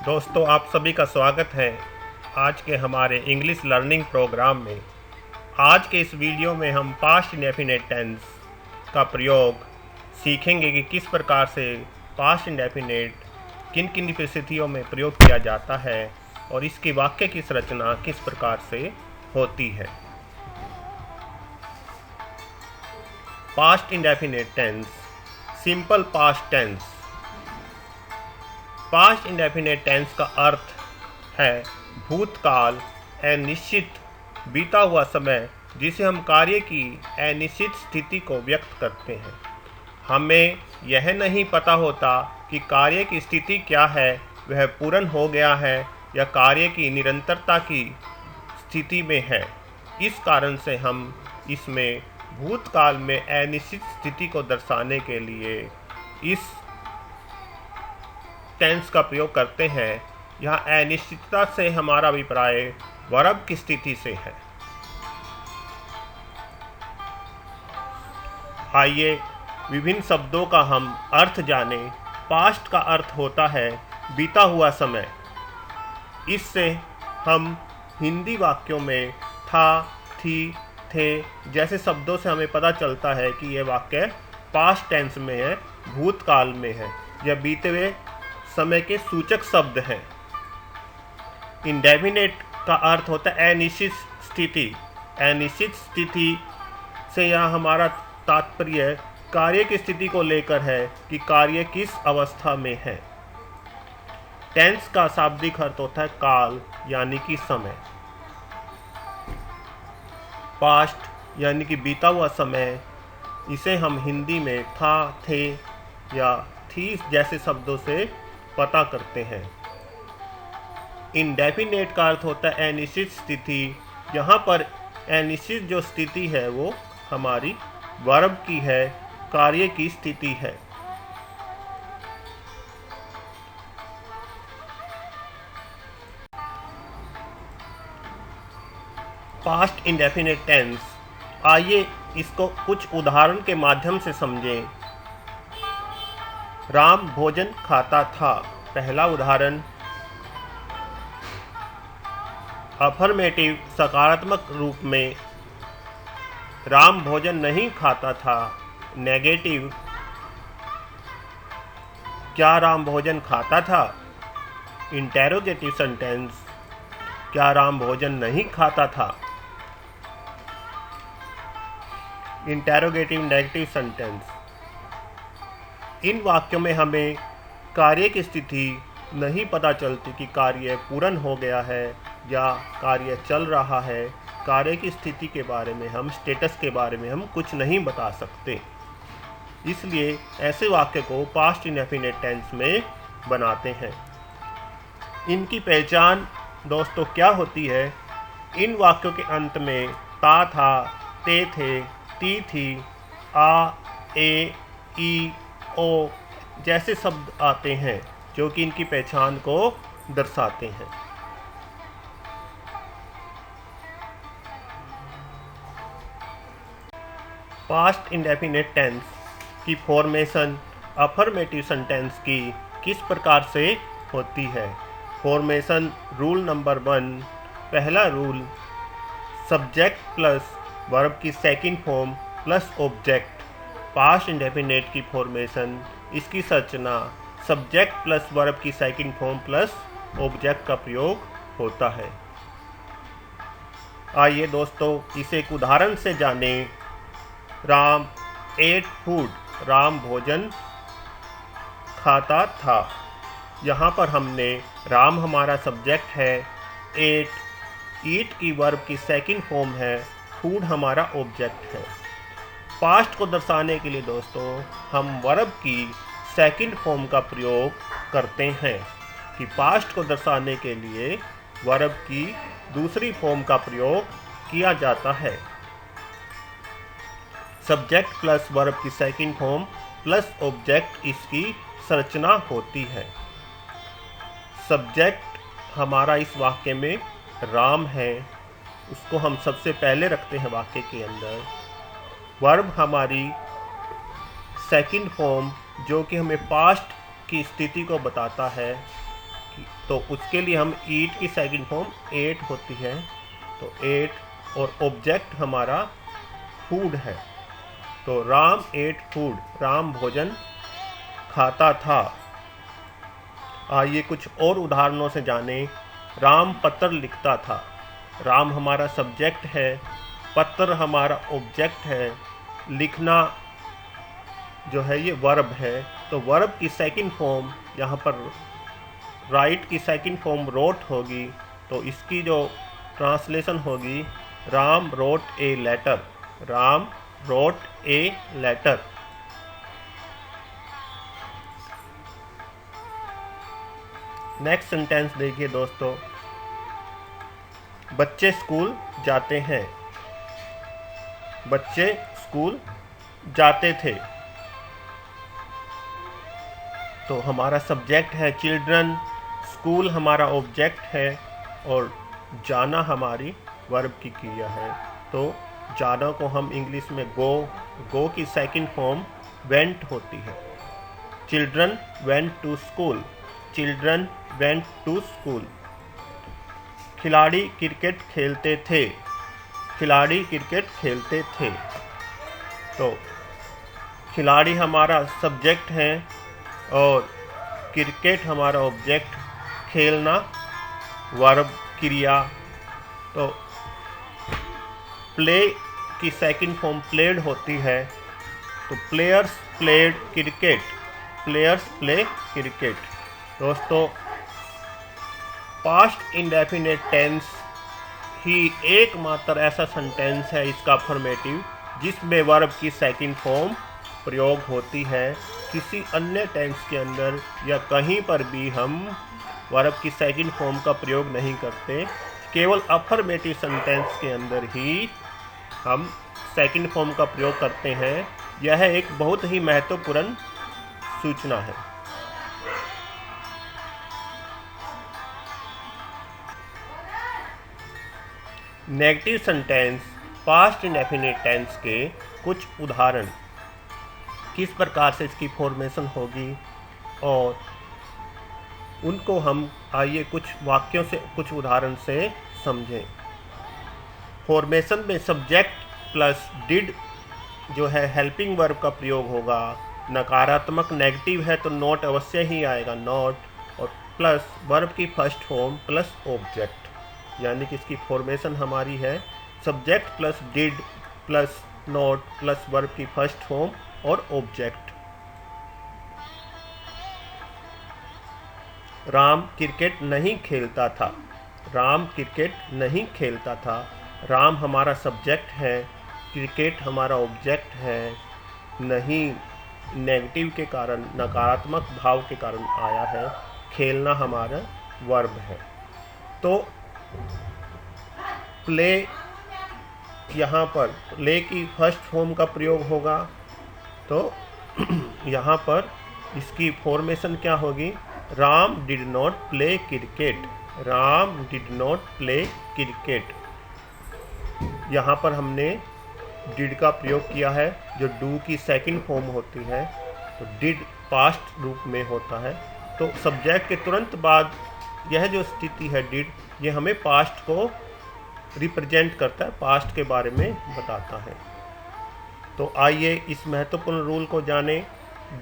दोस्तों, आप सभी का स्वागत है आज के हमारे इंग्लिश लर्निंग प्रोग्राम में। आज के इस वीडियो में हम पास्ट इंडेफिनिट टेंस का प्रयोग सीखेंगे कि किस प्रकार से पास्ट इंडेफिनिट किन किन परिस्थितियों में प्रयोग किया जाता है और इसकी वाक्य की संरचना किस प्रकार से होती है। Past indefinite tense, simple past tense. Past indefinite tense का अर्थ है भूतकाल, अनिश्चित बीता हुआ समय, जिसे हम कार्य की अनिश्चित स्थिति को व्यक्त करते हैं। हमें यह नहीं पता होता कि कार्य की स्थिति क्या है, वह पूर्ण हो गया है या कार्य की निरंतरता की स्थिति में है। इस कारण से हम इसमें भूतकाल में अनिश्चित स्थिति को दर्शाने के लिए इस टेंस का प्रयोग करते हैं। यहाँ अनिश्चितता से हमारा अभिप्राय वर्ब की स्थिति से है। आइए विभिन्न शब्दों का हम अर्थ जानें। पास्ट का अर्थ होता है बीता हुआ समय। इससे हम हिंदी वाक्यों में था, थी, थे जैसे शब्दों से हमें पता चलता है कि यह वाक्य पास्ट टेंस में है, भूतकाल में है। यह बीते हुए समय के सूचक शब्द हैं। इंडेफिनिट का अर्थ होता है अनिश्चित स्थिति। अनिश्चित स्थिति से यहाँ हमारा तात्पर्य कार्य की स्थिति को लेकर है कि कार्य किस अवस्था में है। टेंस का शाब्दिक अर्थ होता है काल यानी कि समय। पास्ट यानी कि बीता हुआ समय, इसे हम हिंदी में था, थे या थी जैसे शब्दों से पता करते हैं। इंडेफिनेट का अर्थ होता है अनिश्चित स्थिति। यहाँ पर अनिश्चित जो स्थिति है वो हमारी वर्ब की है, कार्य की स्थिति है। पास्ट इंडेफिनिट टेंस, आइए इसको कुछ उदाहरण के माध्यम से समझें। राम भोजन खाता था। पहला उदाहरण, अफर्मेटिव सकारात्मक रूप में राम भोजन नहीं खाता था। नेगेटिव, क्या राम भोजन खाता था। इंटेरोगेटिव सेंटेंस, क्या राम भोजन नहीं खाता था। इंटेरोगेटिव नेगेटिव सेंटेंस, इन वाक्यों में हमें कार्य की स्थिति नहीं पता चलती कि कार्य पूर्ण हो गया है या कार्य चल रहा है। कार्य की स्थिति के बारे में हम, स्टेटस के बारे में हम कुछ नहीं बता सकते। इसलिए ऐसे वाक्य को पास्ट इंडेफिनिट टेंस में बनाते हैं। इनकी पहचान दोस्तों क्या होती है? इन वाक्यों के अंत में ता था, ते थे, ती थी, आ, ए, ई, ओ जैसे शब्द आते हैं जो कि इनकी पहचान को दर्शाते हैं। पास्ट इंडेफिनिट टेंस की फॉर्मेशन अफर्मेटिव सेंटेंस की किस प्रकार से होती है? Formation rule number 1। पहला रूल, सब्जेक्ट प्लस वर्ब की second form plus object. Past indefinite की फॉर्मेशन, इसकी संरचना सब्जेक्ट प्लस वर्ब की सेकंड फॉर्म प्लस ऑब्जेक्ट का प्रयोग होता है। आइए दोस्तों इसे एक उदाहरण से जानें। राम एट फूड, राम भोजन खाता था। यहाँ पर हमने राम हमारा सब्जेक्ट है, ईट की वर्ब की सेकंड फॉर्म है, फूड हमारा ऑब्जेक्ट है। पास्ट को दर्शाने के लिए दोस्तों हम वर्ब की सेकंड फॉर्म का प्रयोग करते हैं कि पास्ट को दर्शाने के लिए वर्ब की दूसरी फॉर्म का प्रयोग किया जाता है। सब्जेक्ट प्लस वर्ब की सेकंड फॉर्म प्लस ऑब्जेक्ट इसकी संरचना होती है। सब्जेक्ट हमारा इस वाक्य में राम है, उसको हम सबसे पहले रखते हैं वाक्य के अंदर। वर्ब हमारी सेकंड फॉर्म जो कि हमें पास्ट की स्थिति को बताता है तो उसके लिए हम ईट की सेकंड फॉर्म एट होती है, तो एट, और ऑब्जेक्ट हमारा फूड है, तो राम एट फूड, राम भोजन खाता था। आइए कुछ और उदाहरणों से जानें। राम पत्र लिखता था। राम हमारा सब्जेक्ट है, पत्र हमारा ऑब्जेक्ट है, लिखना जो है ये वर्ब है। तो वर्ब की सेकंड फॉर्म यहाँ पर राइट की सेकंड फॉर्म रोट होगी, तो इसकी जो ट्रांसलेशन होगी Ram wrote a letter, Ram wrote a letter. Next sentence देखिए दोस्तों, बच्चे स्कूल जाते हैं। बच्चे स्कूल जाते थे, तो हमारा सब्जेक्ट है चिल्ड्रन, स्कूल हमारा ऑब्जेक्ट है, और जाना हमारी वर्ब की क्रिया है। तो जाना को हम इंग्लिश में गो की सेकंड फॉर्म वेंट होती है। Children went to school, children went to school. खिलाड़ी क्रिकेट खेलते थे, खिलाड़ी क्रिकेट खेलते थे। तो खिलाड़ी हमारा सब्जेक्ट है और क्रिकेट हमारा ऑब्जेक्ट, खेलना वर्ब क्रिया। तो प्ले की सेकंड फॉर्म प्लेड होती है, तो players played cricket, players play cricket. दोस्तों पास्ट इंडेफिनेट टेंस ही एकमात्र ऐसा सेंटेंस है इसका अफर्मेटिव जिसमें वर्ब की सेकंड फॉर्म प्रयोग होती है। किसी अन्य टेंस के अंदर या कहीं पर भी हम वर्ब की सेकंड फॉर्म का प्रयोग नहीं करते, केवल अफर्मेटिव सेंटेंस के अंदर ही हम सेकंड फॉर्म का प्रयोग करते हैं। यह एक बहुत ही महत्वपूर्ण सूचना है। Negative sentence past indefinite tense के कुछ उदाहरण, किस प्रकार से इसकी फॉर्मेशन होगी और उनको हम आइए कुछ वाक्यों से, कुछ उदाहरण से समझें। फॉर्मेशन में सब्जेक्ट प्लस डिड जो है हेल्पिंग वर्ब का प्रयोग होगा। नकारात्मक नेगेटिव है तो नॉट अवश्य ही आएगा, नॉट, और प्लस वर्ब की फर्स्ट फॉर्म प्लस ऑब्जेक्ट, यानी कि इसकी फॉर्मेशन हमारी है subject plus did plus not plus verb की फर्स्ट फॉर्म और ऑब्जेक्ट। राम क्रिकेट नहीं खेलता था, राम क्रिकेट नहीं खेलता था। राम हमारा सब्जेक्ट है, क्रिकेट हमारा ऑब्जेक्ट है, नहीं नेगेटिव के कारण, नकारात्मक भाव के कारण आया है, खेलना हमारा वर्ब है। तो प्ले, यहाँ पर प्ले की फर्स्ट फॉर्म का प्रयोग होगा, तो यहाँ पर इसकी फॉर्मेशन क्या होगी, Ram did not play cricket, Ram did not play cricket. यहाँ पर हमने डिड का प्रयोग किया है जो डू की सेकंड फॉर्म होती है, तो डिड पास्ट रूप में होता है। तो सब्जेक्ट के तुरंत बाद यह जो स्थिति है डिड, ये हमें पास्ट को रिप्रेजेंट करता है, पास्ट के बारे में बताता है। तो आइए इस महत्वपूर्ण रूल को जानें।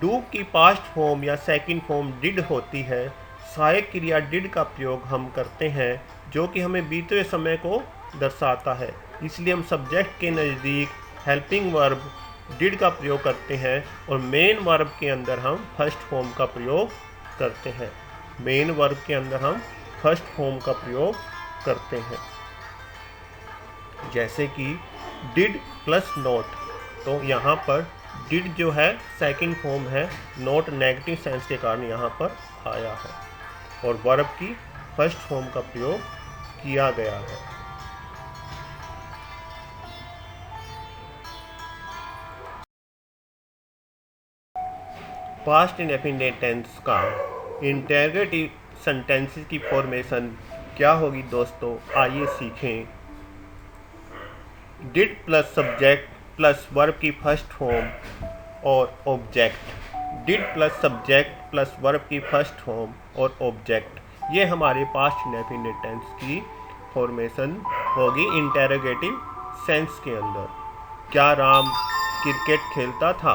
डू की पास्ट फॉर्म या सेकंड फॉर्म डिड होती है। सहायक क्रिया डिड का प्रयोग हम करते हैं जो कि हमें बीते हुए समय को दर्शाता है, इसलिए हम सब्जेक्ट के नज़दीक हेल्पिंग वर्ब डिड का प्रयोग करते हैं और मेन वर्ब के अंदर हम फर्स्ट फॉर्म का प्रयोग करते हैं। मेन वर्ब के अंदर हम फर्स्ट फॉर्म का प्रयोग करते हैं, जैसे कि डिड प्लस नॉट। तो यहाँ पर डिड जो है सेकंड फॉर्म है, नॉट नेगेटिव सेंस के कारण यहाँ पर आया है और वर्ब की फर्स्ट फॉर्म का प्रयोग किया गया है। पास्ट इंडेफिनिट टेंस का इंटरोगेटिव सेंटेंसेस की फॉर्मेशन क्या होगी दोस्तों, आइए सीखें। Did plus subject plus verb की फर्स्ट फॉर्म और object, did plus subject plus verb की फर्स्ट फॉर्म और ऑब्जेक्ट। ये हमारे पास्ट इंडेफिनिट टेंस की फॉर्मेशन होगी इंटेरोगेटिव सेंस के अंदर। क्या राम क्रिकेट खेलता था?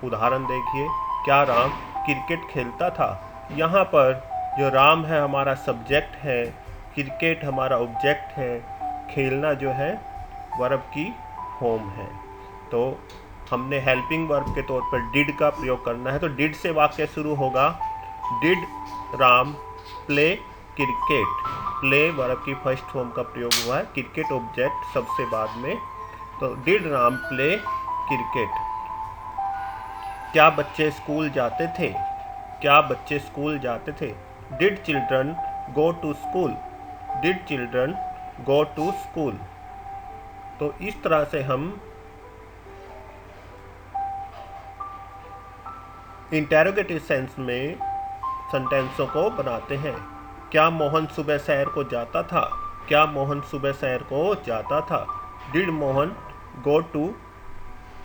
उदाहरण देखिए, क्या राम क्रिकेट खेलता था? यहाँ पर जो राम है हमारा सब्जेक्ट है, क्रिकेट हमारा ऑब्जेक्ट है, खेलना जो है वर्ब की फॉर्म है। तो हमने हेल्पिंग वर्ब के तौर पर डिड का प्रयोग करना है, तो डिड से वाक्य शुरू होगा। Did Ram play cricket. Play verb की फर्स्ट फॉर्म का प्रयोग हुआ है, क्रिकेट ऑब्जेक्ट सबसे बाद में। तो डिड राम प्ले क्रिकेट। क्या बच्चे स्कूल जाते थे? क्या बच्चे स्कूल जाते थे? Did children go to school? Did children go to school? तो इस तरह से हम इंटेरोगेटिव सेंस में सेंटेंसों को बनाते हैं। क्या मोहन सुबह सैर को जाता था? क्या मोहन सुबह सैर को जाता था? Did Mohan go to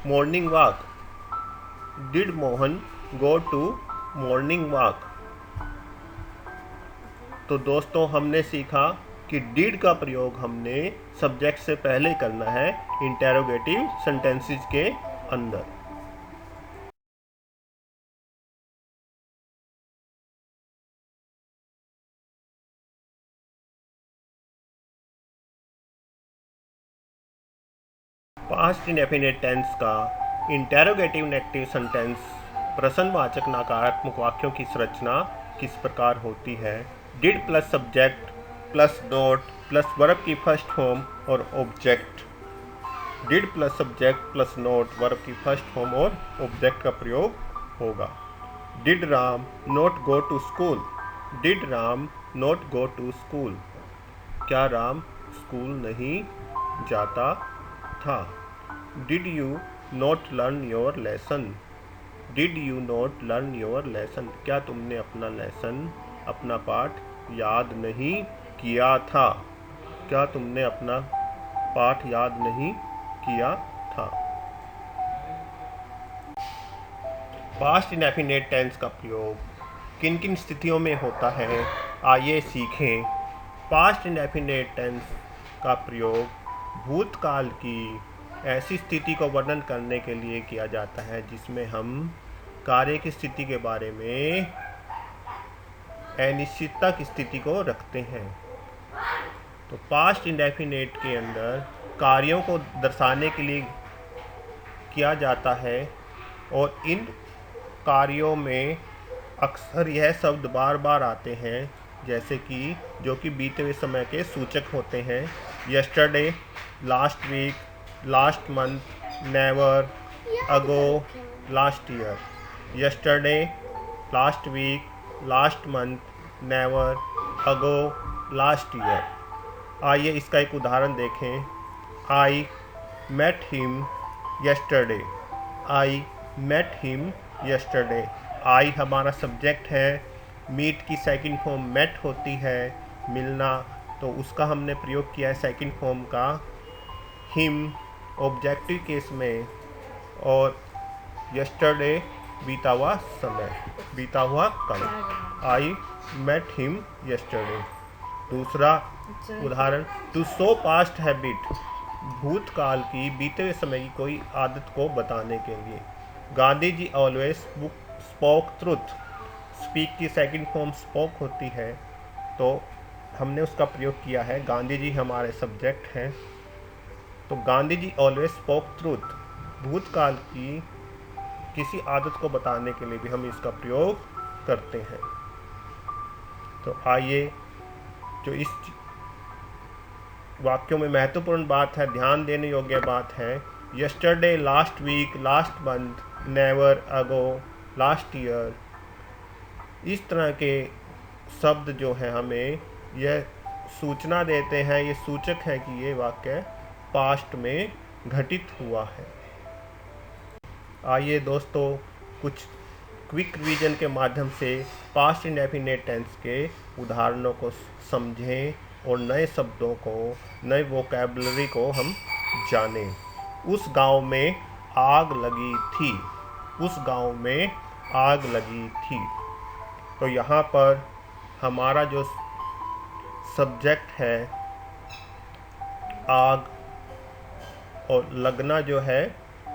morning walk? Did Mohan go to morning walk? तो दोस्तों हमने सीखा कि डिड का प्रयोग हमने सब्जेक्ट से पहले करना है इंटेरोगेटिव सेंटेंसेस के अंदर। पास्ट इंडेफिनिट टेंस का इंटेरोगेटिव नेगेटिव सेंटेंस प्रश्नवाचक नकारात्मक वाक्यों की संरचना किस प्रकार होती है? Did plus subject plus not plus verb की फर्स्ट फॉर्म और object. Did plus subject plus not verb की फर्स्ट फॉर्म और ऑब्जेक्ट का प्रयोग होगा। Did Ram not go to school? Did Ram not go to school? क्या राम स्कूल नहीं जाता था? Did you not learn your lesson? Did you not learn your lesson? क्या तुमने अपना लेसन, अपना पाठ याद नहीं किया था? क्या तुमने अपना पाठ याद नहीं किया था? पास्ट इंडेफिनिट टेंस का प्रयोग किन किन स्थितियों में होता है, आइए सीखें। पास्ट इंडेफिनिट टेंस का प्रयोग भूतकाल की ऐसी स्थिति को वर्णन करने के लिए किया जाता है जिसमें हम कार्य की स्थिति के बारे में अनिश्चितता की स्थिति को रखते हैं। तो पास्ट इंडेफिनिट के अंदर कार्यों को दर्शाने के लिए किया जाता है और इन कार्यों में अक्सर यह शब्द बार बार आते हैं, जैसे कि जो कि बीते हुए समय के सूचक होते हैं। Yesterday, last week, last month, never, ago, last year. Yesterday, last week, last month, never, ago, last year. आइए इसका एक उदाहरण देखें। I met him yesterday. I met him yesterday. I हमारा सब्जेक्ट है, मीट की सेकंड फॉर्म मेट होती है, मिलना, तो उसका हमने प्रयोग किया है सेकंड फॉर्म का हिम ऑब्जेक्टिव केस में, और यस्टरडे बीता हुआ समय, बीता हुआ कल। I met him yesterday. दूसरा उदाहरण, टू शो पास्ट हैबिट, भूतकाल की बीते हुए समय की कोई आदत को बताने के लिए। Gandhi ji always spoke truth. Speak की सेकंड फॉर्म स्पोक होती है, तो हमने उसका प्रयोग किया है। गांधी जी हमारे सब्जेक्ट हैं, तो Gandhi ji always spoke truth. भूतकाल की किसी आदत को बताने के लिए भी हम इसका प्रयोग करते हैं। तो आइए, जो इस वाक्यों में महत्वपूर्ण बात है, ध्यान देने योग्य बात है, yesterday, last week, last month, never, ago, last year, इस तरह के शब्द जो हैं हमें यह सूचना देते हैं, ये सूचक है कि ये वाक्य पास्ट में घटित हुआ है। आइए दोस्तों, कुछ क्विक रिवीजन के माध्यम से पास्ट इंडेफिनिट टेंस के उदाहरणों को समझें और नए शब्दों को, नए वोकैबुलरी को हम जानें। उस गांव में आग लगी थी। उस गांव में आग लगी थी। तो यहाँ पर हमारा जो सब्जेक्ट है आग और लगना जो है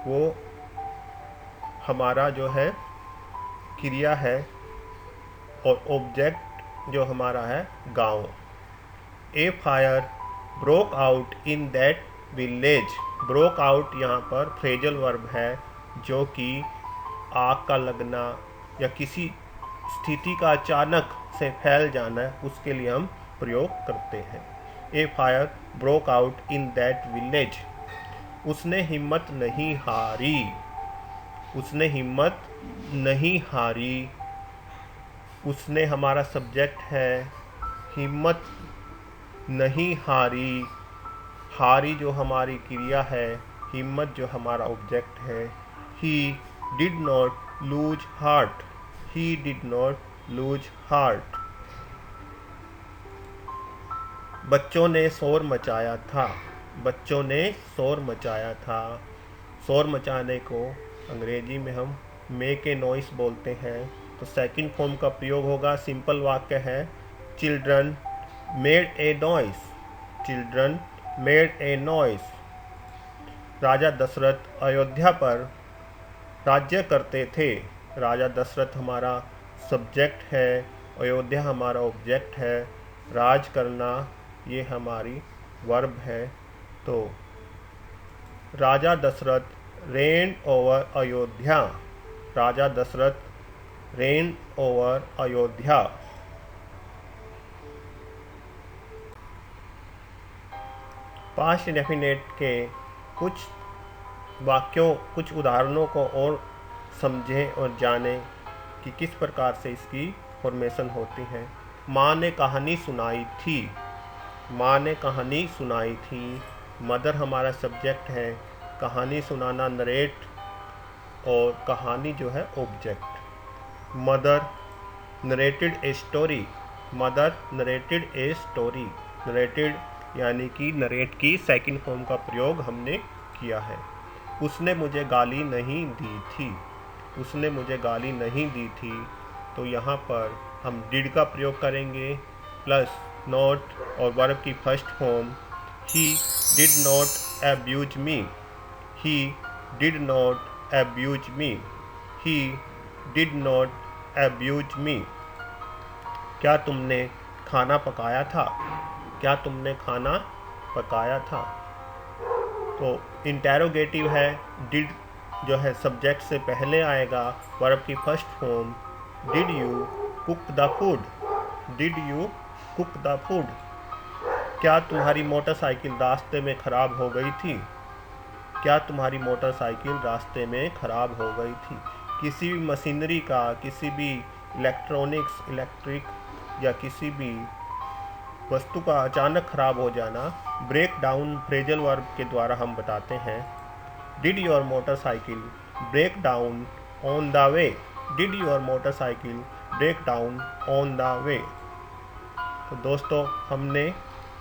वो हमारा जो है क्रिया है और ऑब्जेक्ट जो हमारा है गांव। A fire broke out in that village. Broke out यहाँ पर फ्रेजल वर्ब है जो कि आग का लगना या किसी स्थिति का अचानक से फैल जाना है उसके लिए हम प्रयोग करते हैं। A fire broke out in that village. उसने हिम्मत नहीं हारी। उसने हिम्मत नहीं हारी। उसने हमारा सब्जेक्ट है, हिम्मत नहीं हारी। हारी जो हमारी क्रिया है, हिम्मत जो हमारा ऑब्जेक्ट है। He did not lose heart. He did not lose heart. बच्चों ने शोर मचाया था। बच्चों ने शोर मचाया था। शोर मचाने को अंग्रेजी में हम मेक ए नॉइस बोलते हैं। तो सेकंड फॉर्म का प्रयोग होगा, सिंपल वाक्य है, children made a noise. Children made a noise. राजा दशरथ अयोध्या पर राज्य करते थे। राजा दशरथ हमारा सब्जेक्ट है, अयोध्या हमारा ऑब्जेक्ट है। राज करना ये हमारी वर्ब है। तो राजा दशरथ रेन ओवर अयोध्या। राजा Dasharath reign over Ayodhya. Past indefinite के कुछ वाक्यों, कुछ उदाहरणों को और समझें और जानें कि किस प्रकार से इसकी फॉर्मेशन होती है। माँ ने कहानी सुनाई थी। माँ ने कहानी सुनाई थी। मदर हमारा सब्जेक्ट है, कहानी सुनाना नरेट और कहानी जो है object. Mother narrated a story. Mother narrated a story. Narrated यानी कि नरेट की सेकंड फॉर्म का प्रयोग हमने किया है। उसने मुझे गाली नहीं दी थी। उसने मुझे गाली नहीं दी थी। तो यहाँ पर हम डिड का प्रयोग करेंगे प्लस नॉट और वर्ब की first form. He did not abuse me. He did not abuse me. He did not abuse me. क्या तुमने खाना पकाया था? क्या तुमने खाना पकाया था? तो इंटेरोगेटिव है, डिड जो है सब्जेक्ट से पहले आएगा, वर्ब की first form. Did you cook the food? Did you cook the food? क्या तुम्हारी मोटरसाइकिल रास्ते में ख़राब हो गई थी? क्या तुम्हारी मोटरसाइकिल रास्ते में ख़राब हो गई थी? किसी भी मशीनरी का, किसी भी इलेक्ट्रॉनिक्स, इलेक्ट्रिक या किसी भी वस्तु का अचानक ख़राब हो जाना ब्रेक डाउन फ्रेजल वर्ब के द्वारा हम बताते हैं। Did your motorcycle break down on the way? Did your motorcycle break down on the way? तो दोस्तों, हमने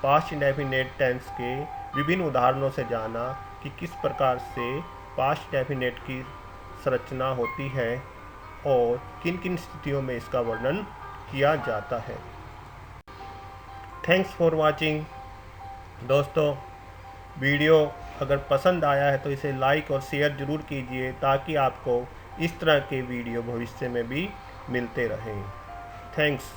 पास्ट इंडेफिनिट टेंस के विभिन्न उदाहरणों से जाना कि किस प्रकार से पास्ट इंडेफिनिट की संरचना होती है और किन किन स्थितियों में इसका वर्णन किया जाता है। Thanks for watching. दोस्तों, वीडियो अगर पसंद आया है तो इसे लाइक और शेयर ज़रूर कीजिए ताकि आपको इस तरह के वीडियो भविष्य में भी मिलते रहें। थैंक्स।